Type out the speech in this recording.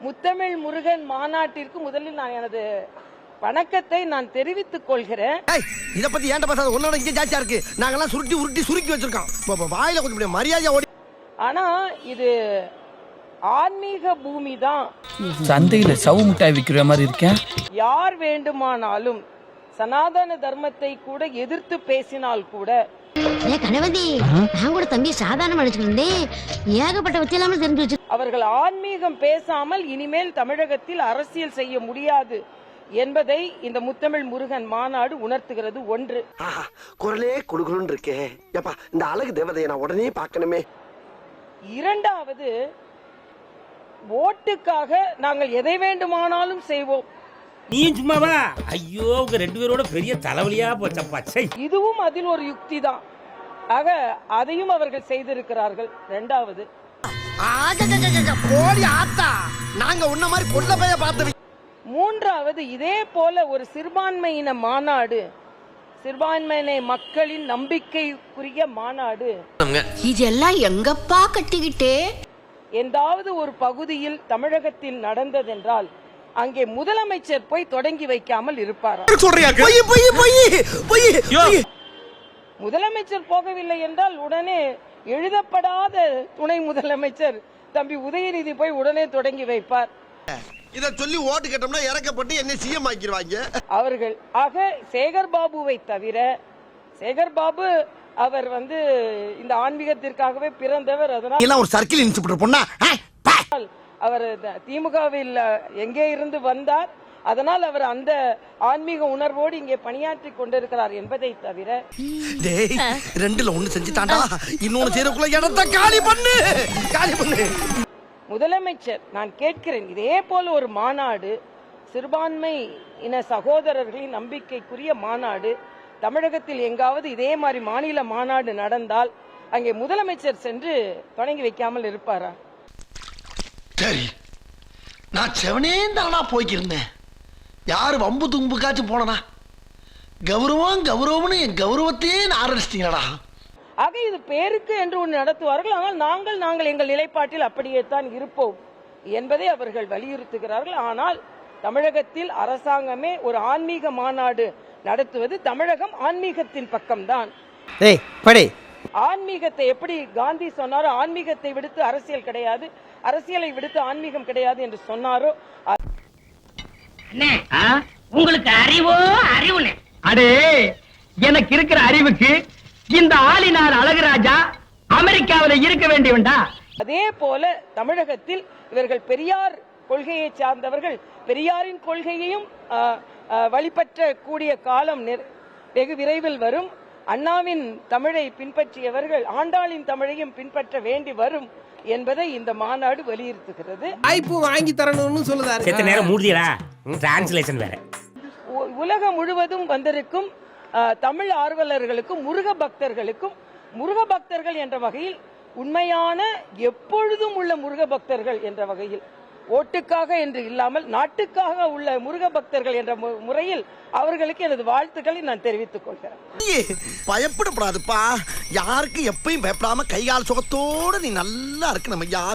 முத்தமிழ் முருகன் மாநாட்டிற்கு முதலில் நான் எனது வணக்கத்தை நான் தெரிவித்துக் கொள்கிறேன். இத பத்தி ஏன்டா பேசாத, உன்னோட இங்க ஜாஸ்தியா இருக்கு. நாங்கெல்லாம் சுருட்டி உருட்டி சுருக்கி வச்சிருக்கோம். வாயில கொஞ்சம் மரியாதையா ஓடி. ஆனா இது ஆன்மீக பூமி தான். சந்தையில சவு மிட்டாய் விக்கிற மாதிரி இருக்கேன். யார் வேண்டுமானாலும் சனாதன தர்மத்தை கூட எதிர்த்து பேசினால் கூட கணவதி நான் கூட தம்பி சாதாரண அடிச்சுக்கிட்டேன், ஏகப்பட்ட வச்சு தெரிஞ்சு வச்சு அவர்கள் ஆன்மீகம் பேசாமல் இனிமேல் தமிழகத்தில் அரசியல் செய்ய முடியாது என்பதை இந்த முத்தமிழ் முருகன் மாநாடு உணர்த்துகிறது. ஒன்று, குரலே குடுகுடுன்னு இருக்கே, ஏப்பா இந்த அழகு தேவதையை நான் உடனே பார்க்கணுமே. இரண்டாவது, ஓட்டுக்காக நாங்கள் எதை வேண்டுமானாலும் செய்வோம். நீ சும்மாவா? ஐயோ, உங்க ரெண்டு பேரோட பெரிய தலைவலியா போச்சப்பா. இதுவும் அதில் ஒரு யுக்தி தான். ஆக அதையும் அவர்கள் செய்திருக்கிறார்கள். இரண்டாவது, நாங்க உன்ன மாதிரி கொள்ள பைய பார்த்து. மூன்றாவது, இதே போல ஒரு சிறுபான்மையின மாநாடு, சிறுபான்மையின மக்களின் நம்பிக்கைக்குரிய மாநாடு இதெல்லாம் எங்கப்பா கட்டிக்கிட்டே எந்தாவது ஒரு பகுதியில் தமிழகத்தில் நடந்ததென்றால் அங்கே முதலமைச்சர் போய் தொடங்கி வைக்காமல் இருப்பாரா? முதலமைச்சர் போகவில்லை என்றால் உடனே எழுதப்படாத துணை முதலமைச்சர் தம்பி உதயநிதி போய் உடனே தொடங்கி வைப்பார். இத சொல்லி ஓட்டு கேட்டோம்னா இறக்கப்பட்டு என்ன சிஎம் ஆக்கிடுவாங்க அவர்கள். ஆக சேகர் பாபுவை தவிர, சேகர் பாபு அவர் இந்த ஆன்மீகத்திற்காகவே பிறந்தவர். அதனால் ஒரு சர்க்கிள் இன்ஸ்பெக்டர் பொண்ணா அவர் திமுகவில் எங்கே இருந்து வந்தார், அதனால் அவர் அந்த ஆன்மீக உணர்வோடு இங்கே பணியாற்றி கொண்டிருக்கிறார் என்பதை தவிர ரெண்டுல ஒண்ணு செஞ்சுட்டாண்டா, இன்னொன்னு செய்யறதுக்குள்ள இடத்தை காலி பண்ணு. முதலமைச்சர், நான் கேட்கிறேன், இதே போல ஒரு மாநாடு, சிறுபான்மை இன சகோதரர்களின் நம்பிக்கைக்குரிய மாநாடு தமிழகத்தில் எங்காவது இதே மாதிரி மாநில மாநாடு நடந்தால் அங்கே முதலமைச்சர் சென்று தொடங்கி வைக்காமல் இருப்பாரா? சரி, நான் செவனே தானா போய்க்கிருந்தேன். யாரு வம்பு தும்புக்காச்சும் போனா கௌரவம் கௌரவம்னு என் கௌரவத்தையே ஆரம்பிச்சிட்டீங்களா? ஆக இது பேருக்கு என்று ஒன்று நடத்துவார்கள். ஆனால் நாங்கள் எங்கள் நிலைப்பாட்டில் அப்படியே தான் இருப்போம் என்பதை அவர்கள் வலியுறுத்துகிறார்கள். ஆனால் தமிழகத்தில் அரசாங்கமே ஒரு ஆன்மீக மாநாடு நடத்துவது, தமிழகம் ஆன்மீகத்தின் பக்கம்தான். ஆன்மீகத்தை எப்படி காந்தி சொன்னாரோ, ஆன்மீகத்தை விடுத்து அரசியல் கிடையாது, அரசியலை விடுத்து ஆன்மீகம் கிடையாது என்று சொன்னாரோ, உங்களுக்கு அறிவோ அறிவுனே. அடே, எனக்கு இருக்கிற அறிவுக்கு இந்த ஆளினார் அழகுராஜா அமெரிக்காவில இருக்க வேண்டியவன்டா. அதே போல தமிழகத்தில் இவர்கள் பெரியார் கொள்கையை சார்ந்தவர்கள், பெரியாரின் கொள்கையையும் வழிபற்ற கூடிய காலம் வெகு விரைவில் வரும். அண்ணாவின் தமிழை பின்பற்றியவர்கள் ஆண்டாளின் தமிழையும் பின்பற்ற வேண்டி வரும் என்பதை இந்த மாநாடு வலியுறுத்துகிறது. வாய்ப்பு வாங்கி தரணும்னு சொல்லுதாரு. செத்த நேரம் மூடியடா, டிரான்ஸ்லேஷன் வேற. உலகம் முழுவதும் வந்திருக்கும் தமிழ் ஆர்வலர்களுக்கும் முருக பக்தர்களுக்கும், முருக பக்தர்கள் என்ற வகையில் உண்மையான எப்பொழுதும் உள்ள முருக பக்தர்கள் என்ற வகையில், ஓட்டுக்காக என்று இல்லாமல் நாட்டுக்காக உள்ள முருக பக்தர்கள் என்ற முறையில் அவர்களுக்கு எனது வாழ்த்துக்களை நான் தெரிவித்துக் கொள்கிறேன். பயப்படப்படாதுப்பா, யாருக்கு எப்பயும் பயப்படாம கைகால் சுகத்தோடு நீ நல்லா இருக்கணும் ஐயா.